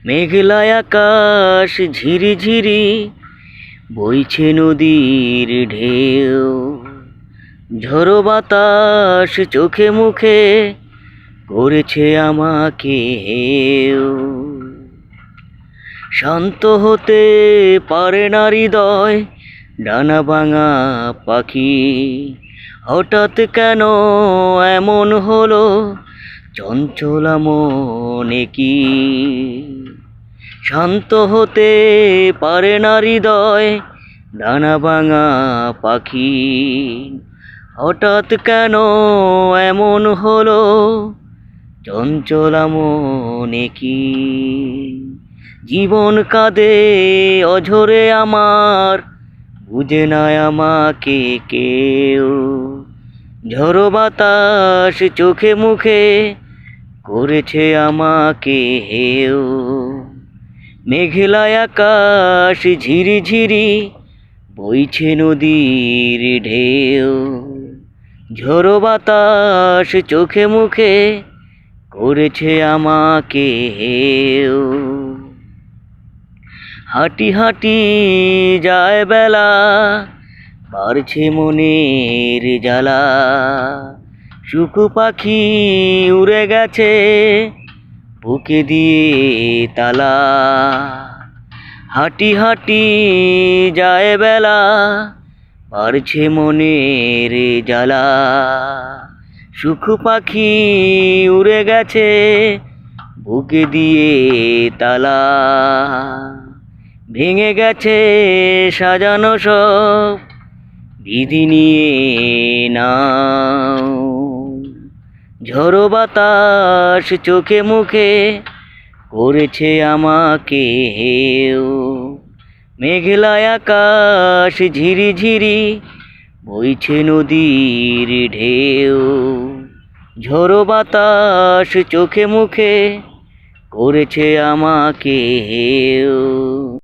মেঘলা আকাশ ঝিরিঝিরি বইছে নদীর ঢেউ, ঝড়ো বাতাস চোখে মুখে করেছে আমাকে হেও। শান্ত হতে পারে না হৃদয়, ডানা ভাঙা পাখি, হঠাৎ কেন এমন হলো চঞ্চলা মনে কি। শান্ত হতে পারে না হৃদয়, ডানা ভাঙা পাখি, হঠাৎ কেন এমন হলো চঞ্চলা মনে কি। জীবন কাঁদে অঝরে আমার, বুঝে না আমাকে কেউ। ঝড়ো বাতাস চোখে মুখে করেছে আমাকে হেও। মেঘলা আকাশ ঝিরিঝিরি বইছে নদীর ঢেউ, ঝড়ো বাতাস চোখে মুখে করেছে আমাকে হেও। হাঁটি হাঁটি যায় বেলা, বাড়ছে মনের জ্বালা, সুখ পাখি উড়ে গেছে বুকে দিয়ে তালা। হাঁটি হাঁটি যায় বেলা, বাড়ছে মনের জ্বালা, সুখ পাখি উড়ে গেছে বুকে দিয়ে তালা। ভেঙে গেছে সাজানো সব বিধি নিয়ে নাও। ঝড়ো বাতাস চোখে মুখে করেছে আমাকে হেও। মেঘলা আকাশ ঝিরিঝিরি বইছে নদীর ঢেউ, ঝড়ো বাতাস চোখে মুখে করেছে আমাকে হেও।